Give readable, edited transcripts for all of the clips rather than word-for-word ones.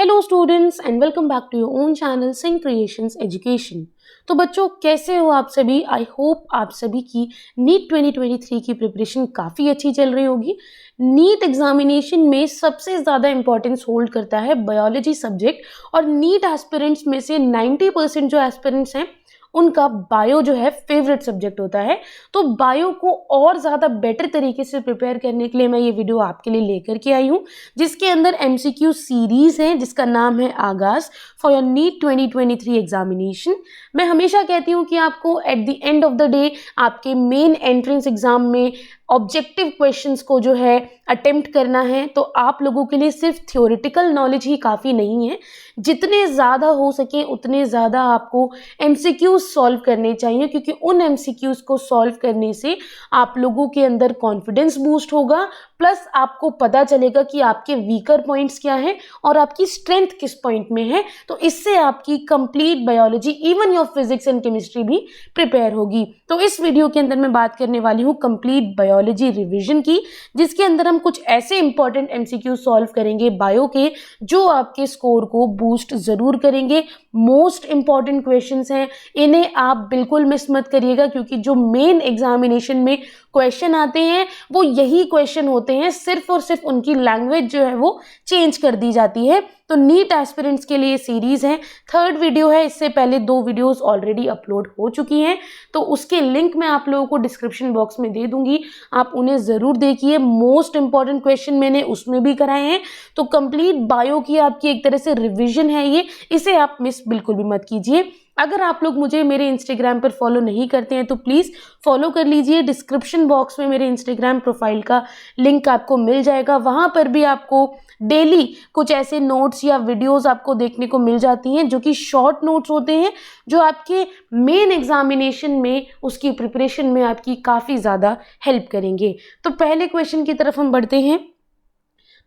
Hello students and welcome back to your own channel Singh creations education. तो बच्चों कैसे हो आप सभी। आई होप आप सभी की नीट 2023 की प्रिपरेशन काफ़ी अच्छी चल रही होगी। नीट एग्जामिनेशन में सबसे ज़्यादा इंपॉर्टेंस होल्ड करता है बायोलॉजी सब्जेक्ट और नीट एस्पिरेंट्स में से 90% जो एस्पिरेंट्स हैं उनका बायो जो है फेवरेट सब्जेक्ट होता है। तो बायो को और ज़्यादा बेटर तरीके से प्रिपेयर करने के लिए मैं ये वीडियो आपके लिए लेकर के आई हूँ, जिसके अंदर एमसीक्यू सीरीज है जिसका नाम है आगाज फॉर योर नीट 2023 एग्जामिनेशन। मैं हमेशा कहती हूँ कि आपको at the end of the day आपके मेन एंट्रेंस एग्जाम में ऑब्जेक्टिव क्वेश्चंस को जो है अटेम्प्ट करना है, तो आप लोगों के लिए सिर्फ थ्योरेटिकल नॉलेज ही काफ़ी नहीं है। जितने ज़्यादा हो सके उतने ज़्यादा आपको एमसीक्यूज सॉल्व करने चाहिए, क्योंकि उन एमसीक्यूज को सॉल्व करने से आप लोगों के अंदर कॉन्फिडेंस बूस्ट होगा, प्लस आपको पता चलेगा कि आपके वीकर पॉइंट्स क्या हैं और आपकी स्ट्रेंथ किस पॉइंट में है। तो इससे आपकी complete biology even your physics and chemistry भी प्रिपेयर होगी। तो इस वीडियो के अंदर मैं बात करने वाली हूँ कंप्लीट बायोलॉजी रिवीजन की, जिसके अंदर हम कुछ ऐसे इंपॉर्टेंट एमसीक्यू सॉल्व करेंगे बायो के जो आपके स्कोर को बूस्ट जरूर करेंगे। मोस्ट इंपॉर्टेंट क्वेश्चंस हैं, इन्हें आप बिल्कुल मिस मत करिएगा, क्योंकि जो मेन एग्जामिनेशन में क्वेश्चन आते हैं वो यही क्वेश्चन होते हैं, सिर्फ और सिर्फ उनकी लैंग्वेज जो है वो चेंज कर दी जाती है। तो नीट एस्पिरेंट्स के लिए सीरीज है, थर्ड वीडियो है, इससे पहले 2 वीडियोस ऑलरेडी अपलोड हो चुकी हैं, तो उसके लिंक मैं आप लोगों को डिस्क्रिप्शन बॉक्स में दे दूंगी, आप उन्हें ज़रूर देखिए। मोस्ट इंपॉर्टेंट क्वेश्चन मैंने उसमें भी कराए हैं। तो कंप्लीट बायो की आपकी एक तरह से रिविजन है ये, इसे आप मिस बिल्कुल भी मत कीजिए। अगर आप लोग मुझे मेरे इंस्टाग्राम पर फॉलो नहीं करते हैं तो प्लीज़ फॉलो कर लीजिए। डिस्क्रिप्शन बॉक्स में मेरे इंस्टाग्राम प्रोफाइल का लिंक आपको मिल जाएगा, वहाँ पर भी आपको डेली कुछ ऐसे नोट्स या वीडियोस आपको देखने को मिल जाती हैं जो कि शॉर्ट नोट्स होते हैं, जो आपके मेन एग्जामिनेशन में उसकी प्रिपरेशन में आपकी काफ़ी ज़्यादा हेल्प करेंगे। तो पहले क्वेश्चन की तरफ हम बढ़ते हैं।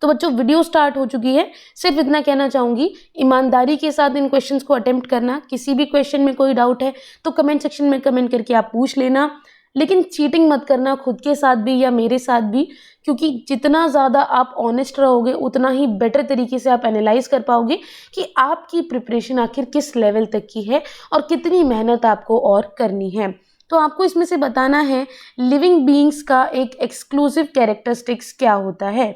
तो बच्चों वीडियो स्टार्ट हो चुकी है, सिर्फ इतना कहना चाहूँगी, ईमानदारी के साथ इन क्वेश्चंस को अटेम्प्ट करना। किसी भी क्वेश्चन में कोई डाउट है तो कमेंट सेक्शन में कमेंट करके आप पूछ लेना, लेकिन चीटिंग मत करना खुद के साथ भी या मेरे साथ भी, क्योंकि जितना ज़्यादा आप ऑनेस्ट रहोगे उतना ही बेटर तरीके से आप एनालाइज कर पाओगे कि आपकी प्रिपरेशन आखिर किस लेवल तक की है और कितनी मेहनत आपको और करनी है। तो आपको इसमें से बताना है लिविंग बीइंग्स का एक एक्सक्लूसिव कैरेक्टरिस्टिक्स क्या होता है।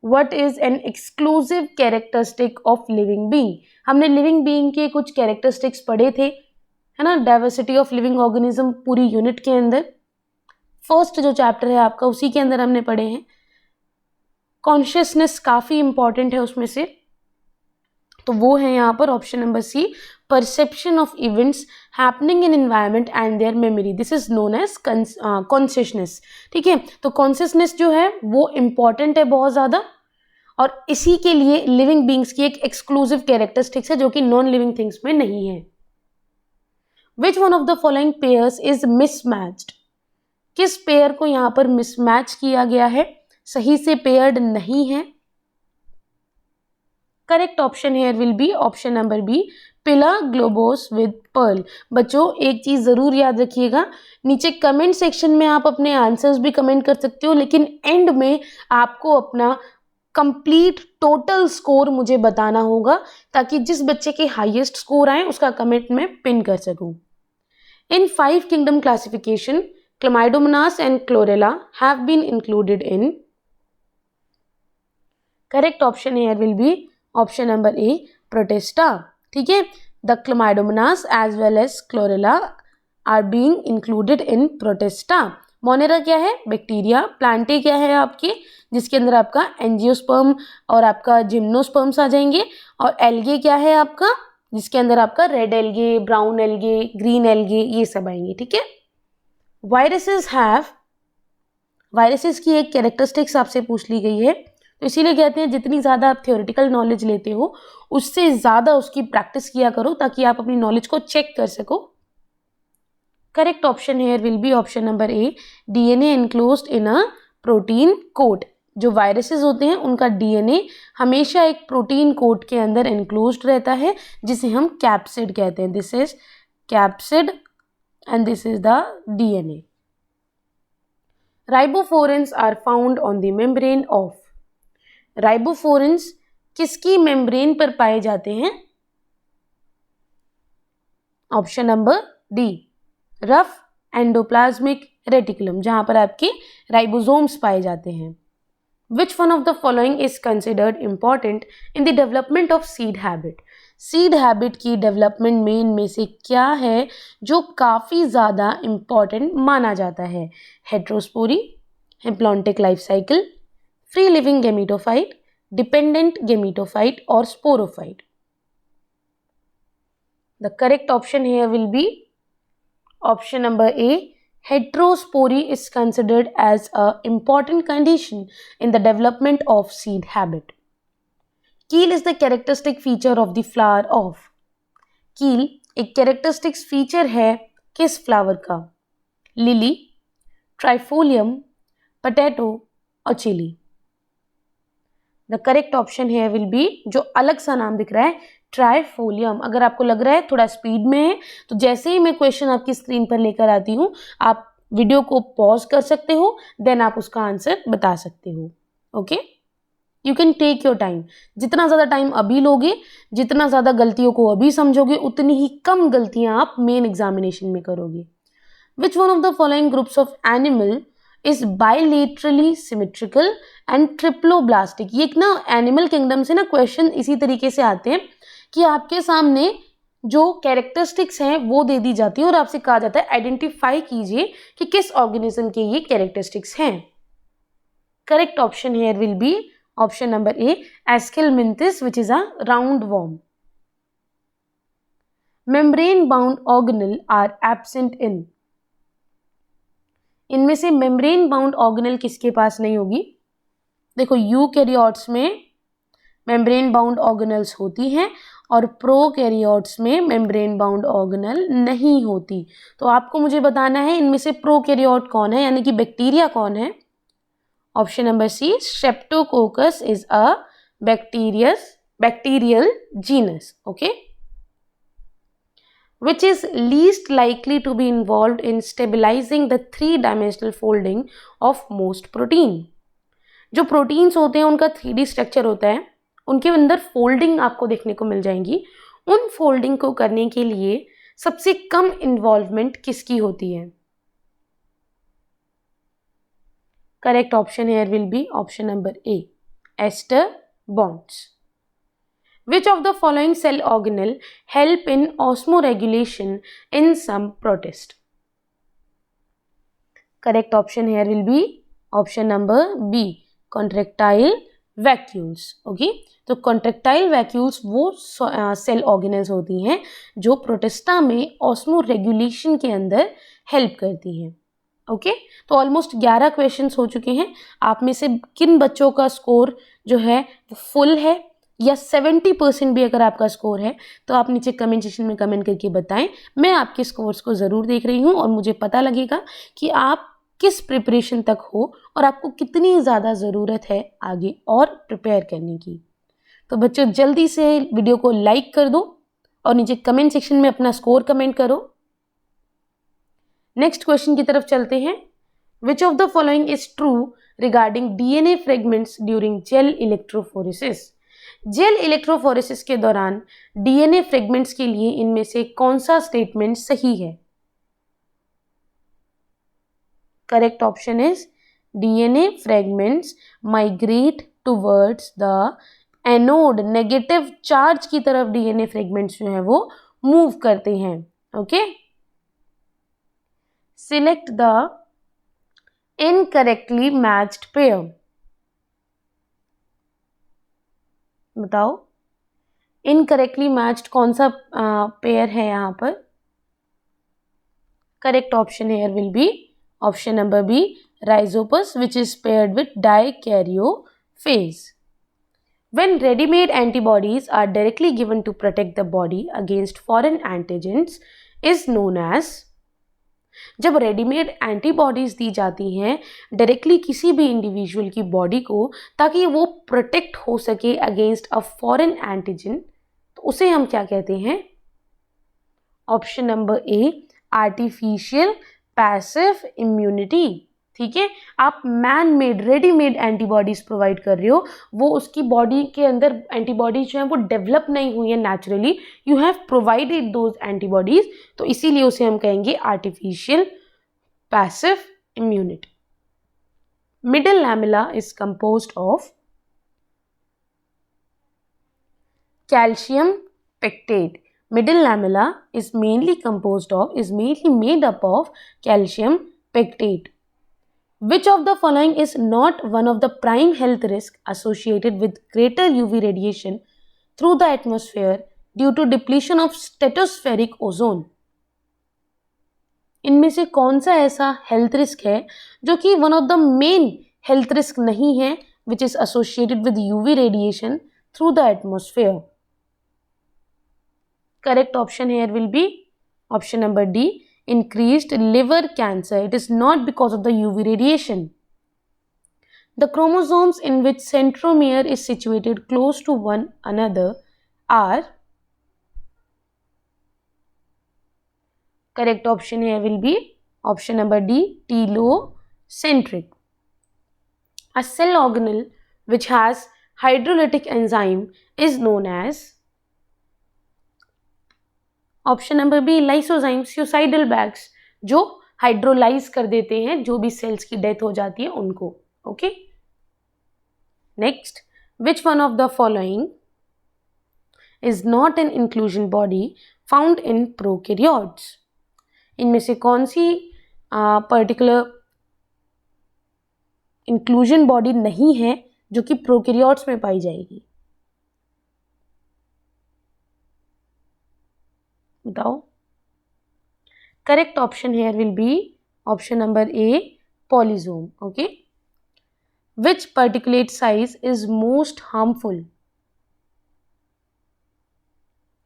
What is an exclusive characteristic of living being? हमने लिविंग बीइंग के कुछ कैरेक्टरिस्टिक्स पढ़े थे, है ना, डाइवर्सिटी ऑफ लिविंग ऑर्गेनिज्म पूरी यूनिट के अंदर। फर्स्ट जो चैप्टर है आपका उसी के अंदर हमने पढ़े हैं। कॉन्शियसनेस काफ़ी इंपॉर्टेंट है उसमें से, तो वो है यहाँ पर option number C, perception of events happening in environment and their memory, this is known as consciousness. ठीक है, तो कॉन्शियसनेस जो है वो इंपॉर्टेंट है बहुत ज़्यादा, और इसी के लिए लिविंग बींग्स की एक एक्सक्लूसिव कैरेक्टरिस्टिक्स है जो कि नॉन लिविंग थिंग्स में नहीं है। Which one of the following pairs is mismatched? किस पेयर को यहाँ पर मिसमैच किया गया है, सही से पेयर्ड नहीं है? Correct option here will be option number B, Pila globosa with pearl. बच्चों एक चीज जरूर याद रखिएगा, नीचे कमेंट सेक्शन में आप अपने आंसर्स भी कमेंट कर सकते हो, लेकिन एंड में आपको अपना कंप्लीट टोटल स्कोर मुझे बताना होगा, ताकि जिस बच्चे के हाईएस्ट स्कोर आए उसका कमेंट में पिन कर सकूं। In 5 kingdom classification Chlamydomonas and Chlorella have been included in. Correct option here will be option number A, Protista. ठीक है, the Chlamydomonas as well as Chlorella are being included in Protista. Monera क्या है, bacteria. Plantae क्या है आपके, जिसके अंदर आपका एंजियोस्पर्म और आपका जिम्नोस्पर्म्स आ जाएंगे। और एल्गे क्या है आपका, जिसके अंदर आपका red algae, brown algae, green algae, ये सब आएंगे। ठीक है, वायरसेस की एक कैरेक्टरिस्टिक्स आपसे पूछ ली गई है, तो इसीलिए कहते हैं जितनी ज़्यादा आप थ्योरेटिकल नॉलेज लेते हो उससे ज़्यादा उसकी प्रैक्टिस किया करो, ताकि आप अपनी नॉलेज को चेक कर सको। Correct option here will be option number A, DNA enclosed in a protein coat. जो वायरसेस होते हैं उनका डीएनए हमेशा एक प्रोटीन कोट के अंदर एनक्लोज्ड रहता है, जिसे हम कैप्सिड कहते हैं। This is capsid and this is the DNA. Ribophorins are found on the membrane of. Ribophorins किसकी मेम्ब्रेन पर पाए जाते हैं? Option number D, rough endoplasmic reticulum, जहां पर आपके राइबोसोम्स पाए जाते हैं। Which one of the following is considered important in the development of seed habit? Seed habit की डेवलपमेंट में इनमें से क्या है जो काफ़ी ज़्यादा इम्पॉर्टेंट माना जाता है? Heterospory, haplontic life cycle, free living gametophyte, dependent gametophyte और sporophyte. The correct option here will be option number A. Heterospory is considered as an important condition in the development of seed habit. Keel is the characteristic feature of the flower of. Keel एक characteristic feature है किस flower का? Lily, Trifolium, Potato और Chili. The correct option here will be, जो अलग सा नाम दिख रहा है, ट्राइफोलियम। अगर आपको लग रहा है थोड़ा स्पीड में है तो जैसे ही मैं क्वेश्चन आपकी स्क्रीन पर लेकर आती हूँ आप वीडियो को पॉज कर सकते हो, देन आप उसका आंसर बता सकते हो। Okay, you can take your time. जितना ज़्यादा टाइम अभी लोगे, जितना ज़्यादा गलतियों को अभी समझोगे, उतनी ही कम गलतियाँ आप मेन एग्जामिनेशन में करोगे। Which one of the following groups of animal is bilaterally symmetrical and triploblastic? ये एक ना एनिमल किंगडम से ना क्वेश्चन इसी तरीके से आते हैं कि आपके सामने जो कैरेक्टरिस्टिक्स हैं वो दे दी जाती है और आपसे कहा जाता है आइडेंटिफाई कीजिए कि किस ऑर्गेनिज्म के ये कैरेक्टरिस्टिक्स हैं। Correct option here will be option number A, aschelminthes, which is a round worm. Membrane bound organelle are absent in? इनमें से मेम्ब्रेन बाउंड ऑर्गेनल किसके पास नहीं होगी? देखो, यूकैरियोट्स में मेम्ब्रेन बाउंड ऑर्गेनल्स होती हैं और प्रोकैरियोट्स में मेम्ब्रेन बाउंड ऑर्गेनल नहीं होती। तो आपको मुझे बताना है इनमें से प्रोकैरियोट कौन है, यानी कि बैक्टीरिया कौन है? Option number C, Streptococcus is a bacterial genus. Okay, which is least likely to be involved in stabilizing the three-dimensional folding of most protein? जो प्रोटीन्स होते हैं उनका 3D स्ट्रक्चर होता है, उनके अंदर फोल्डिंग आपको देखने को मिल जाएंगी। उन फोल्डिंग को करने के लिए सबसे कम इन्वॉल्वमेंट किसकी होती है? Correct option here will be option number A, ester bonds. Which of the following cell organelle help in osmoregulation in some protist? Correct option here will be option number B, contractile vacuoles. Okay, तो contractile vacuoles वो cell organelles होती हैं जो protista में osmoregulation के अंदर help करती हैं। ओके, तो ऑलमोस्ट 11 क्वेश्चंस हो चुके हैं। आप में से किन बच्चों का स्कोर जो है वो फुल है या 70% भी अगर आपका स्कोर है तो आप नीचे कमेंट सेक्शन में कमेंट करके बताएं। मैं आपके स्कोर्स को ज़रूर देख रही हूं और मुझे पता लगेगा कि आप किस प्रिपरेशन तक हो और आपको कितनी ज़्यादा ज़रूरत है आगे और प्रिपेयर करने की। तो बच्चों, जल्दी से वीडियो को लाइक कर दो और नीचे कमेंट सेक्शन में अपना स्कोर कमेंट करो। नेक्स्ट क्वेश्चन की तरफ चलते हैं। Which of the following is true regarding DNA fragments during gel electrophoresis? Gel electrophoresis के दौरान DNA फ्रेगमेंट्स के लिए इनमें से कौन सा स्टेटमेंट सही है? Correct option is DNA fragments migrate towards the anode, negative charge की तरफ DNA फ्रेगमेंट्स जो है वो मूव करते हैं। Okay, select the incorrectly matched pair. बताओ, इनकरेक्टली मैच्ड कौन सा पेयर है यहाँ पर? Correct option here will be option number B, Rhizopus, which is paired with dikaryophase. When ready-made antibodies are directly given to protect the body against foreign antigens is known as? जब readymade antibodies दी जाती हैं directly किसी भी individual की body को ताकि वो protect हो सके अगेंस्ट अ फॉरेन एंटीजन, तो उसे हम क्या कहते हैं? ऑप्शन नंबर ए, आर्टिफिशियल पैसिव इम्यूनिटी। ठीक है, आप man made readymade antibodies provide कर रहे हो, वो उसकी बॉडी के अंदर एंटीबॉडीज जो है वो डेवलप नहीं हुई है naturally, you have provided those antibodies, तो इसीलिए उसे हम कहेंगे artificial passive immunity. Middle lamella is composed of calcium pectate. Middle lamella is mainly made up of calcium pectate. Which of the following is not one of the prime health risks associated with greater UV radiation through the atmosphere due to depletion of stratospheric ozone? इनमें से कौन सा ऐसा health risk है जो कि one of the main health risk नहीं है, which is associated with UV radiation through the atmosphere? Correct option here will be option number D, increased liver cancer. It is not because of the UV radiation. The chromosomes in which centromere is situated close to one another are, correct option here will be option number D, telocentric. A cell organelle which has hydrolytic enzyme is known as, option number B lysozyme, suicidal bags, जो hydrolyse कर देते हैं जो भी sales की death हो जाती है उनको. Okay, next, which one of the following is not an inclusion body found in prokaryotes? इनमें से कौन सी पर्टिकुलर इंक्लूजन बॉडी नहीं है जो कि प्रोकैरियोट्स में पाई जाएगी? बताओ. Correct option here will be option number A, polysome. Okay, which particulate size is most harmful?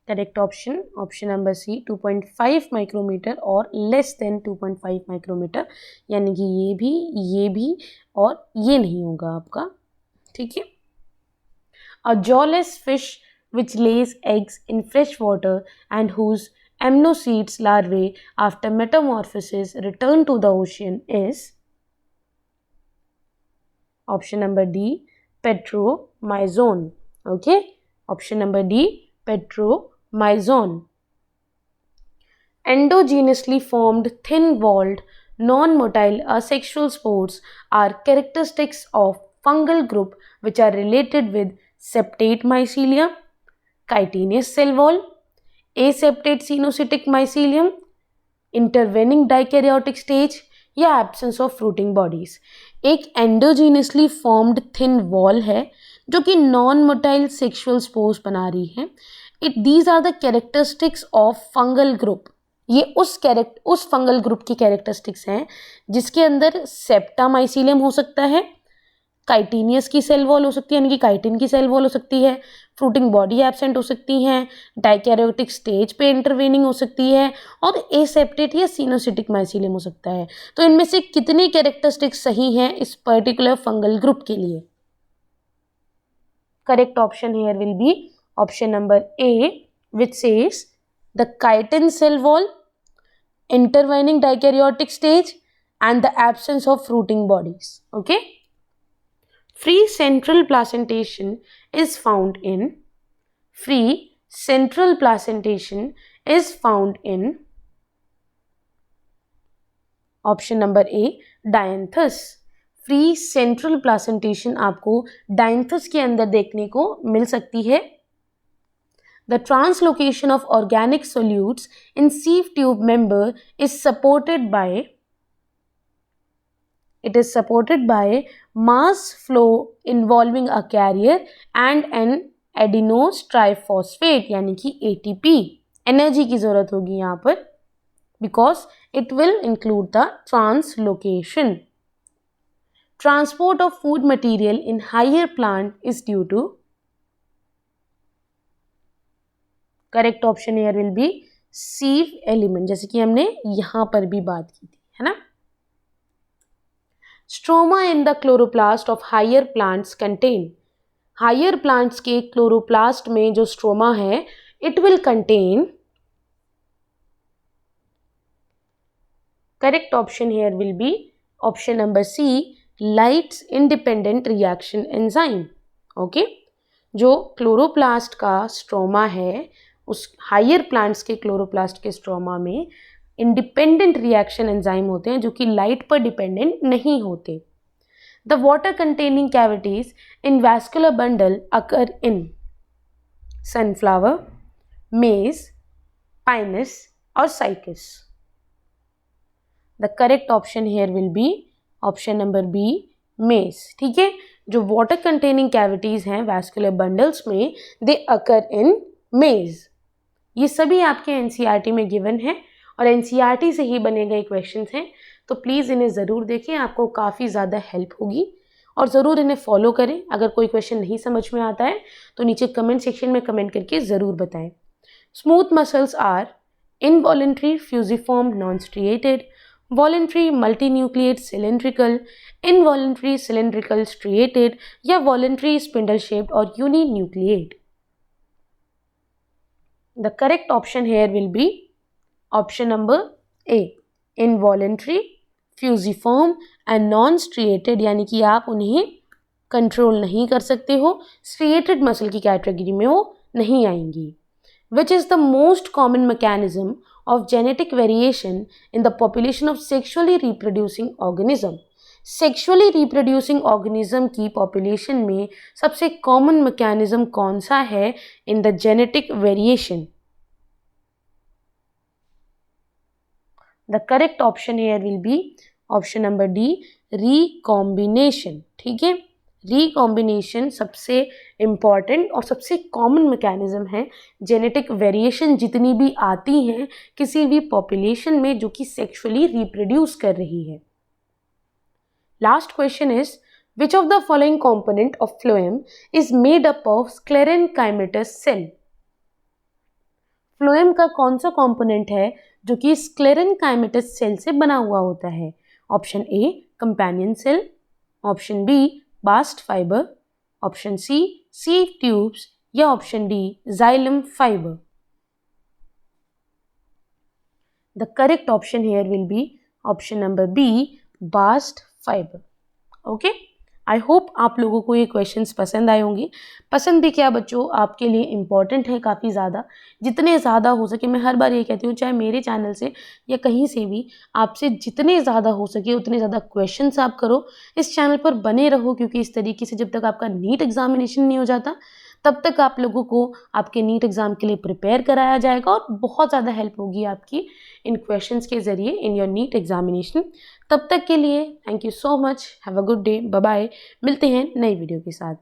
Correct option option number C, 2.5 micrometre और लेस देन 2.5 माइक्रोमीटर, यानी कि ये भी और ये नहीं होगा आपका. ठीक है. A jawless fish which lays eggs in fresh water and whose amniocetes larvae after metamorphosis return to the ocean is, option number D, petromyzon. Okay, option number D, petromyzon. Endogenously formed thin-walled non-motile asexual spores are characteristics of fungal group which are related with septate mycelium, chitinous cell wall, aseptate sinusitic mycelium, intervening dikaryotic stage या absence of fruiting bodies. एक endogenously formed thin wall है जो कि non-motile sexual spores बना रही है. These are the characteristics of fungal group. ये उस फंगल ग्रुप की कैरेक्टरिस्टिक्स हैं जिसके अंदर सेप्टा माइसीलियम हो सकता है, काइटिनियस की सेल वॉल हो सकती है, यानी कि काइटिन की सेल वॉल हो सकती है, फ्रूटिंग बॉडी एब्सेंट हो सकती है, डाइकैरियोटिक स्टेज पे इंटरवेनिंग हो सकती है, और एसेप्टेट या सिनोसिटिक माइसीलियम हो सकता है. तो इनमें से कितने कैरेक्टरिस्टिक्स सही हैं इस पर्टिकुलर फंगल ग्रुप के लिए? Correct option here will be option number A, which says the chitin cell wall, intervening dikaryotic stage and the absence of fruiting bodies. Okay, free central placentation is found in option number A, dianthus. Free central placentation आपको dianthus के अंदर देखने को मिल सकती है. The translocation of organic solutes in sieve tube member is supported by mass flow involving a carrier and an adenose triphosphate, यानी कि ATP. Energy की जरूरत होगी यहाँ पर because it will include the translocation. Transport of food material in higher plant is due to, correct option here will be sieve element, जैसे कि हमने यहां पर भी बात की थी, है ना. Stroma in the chloroplast of higher plants contain, higher plants के क्लोरोप्लास्ट में जो स्ट्रोमा है it will contain, correct option here will be option number C lights independent reaction enzyme. Okay, जो क्लोरोप्लास्ट का स्ट्रोमा है, उस हायर प्लांट्स के chloroplast के स्ट्रोमा में इंडिपेंडेंट रिएक्शन एंजाइम होते हैं जो कि लाइट पर डिपेंडेंट नहीं होते। The water containing cavities in vascular bundle occur in sunflower, maize, Pinus और Cycas. The correct option here will be option number B maize. ठीक है, जो वाटर कंटेनिंग कैविटीज हैं वैस्कुलर बंडल्स में, दे अकर इन मेज। ये सभी आपके एनसीईआरटी में गिवन है और एनसीईआरटी से ही बने गए क्वेश्चंस हैं, तो प्लीज़ इन्हें ज़रूर देखें, आपको काफ़ी ज़्यादा हेल्प होगी और ज़रूर इन्हें फॉलो करें। अगर कोई क्वेश्चन नहीं समझ में आता है तो नीचे कमेंट सेक्शन में कमेंट करके ज़रूर बताएं। Smooth muscles are involuntary fusiform non striated, voluntary multinucleate cylindrical, involuntary cylindrical striated या वॉलेंट्री स्पिंडल शेप्ड और uninucleate. The correct option here will be option number A, involuntary, fusiform and non-striated, यानी कि आप उन्हें control नहीं कर सकते हो, striated मसल की कैटेगरी में वो नहीं आएंगी। Which is the most common mechanism of genetic variation in the population of sexually reproducing organism? Sexually reproducing organism की पॉपुलेशन में सबसे कॉमन मैकेनिज्म कौन सा है in the genetic variation? The correct option here will be option number D, recombination. ठीक है, recombination सबसे important और सबसे कॉमन मैकेनिज्म है। जेनेटिक वेरिएशन जितनी भी आती हैं किसी भी पॉपुलेशन में जो कि सेक्सुअली रिप्रोड्यूस कर रही है। Last question is, which of the following component of phloem is made up of sclerenchymatous cell? phloem का कौन सा component है जो कि sclerenchymatous cell से बना हुआ होता है? Option A companion cell, option B bast fiber, option C sieve tubes या option D xylem fiber. The correct option here will be option number B, bast fibre. Okay, I hope आप लोगों को ये क्वेश्चंस पसंद आए होंगे। पसंद भी क्या बच्चों, आपके लिए इम्पॉर्टेंट है काफ़ी ज़्यादा। जितने ज़्यादा हो सके, मैं हर बार ये कहती हूँ, चाहे मेरे चैनल से या कहीं से भी, आपसे जितने ज़्यादा हो सके उतने ज़्यादा क्वेश्चंस आप करो। इस चैनल पर बने रहो, क्योंकि इस तरीके से जब तक आपका नीट एग्जामिनेशन नहीं हो जाता तब तक आप लोगों को आपके नीट एग्ज़ाम के लिए प्रिपेयर कराया जाएगा और बहुत ज़्यादा हेल्प होगी आपकी इन क्वेश्चंस के ज़रिए इन योर नीट एग्जामिनेशन। तब तक के लिए thank you so much, have a good day, bye bye. मिलते हैं नई वीडियो के साथ।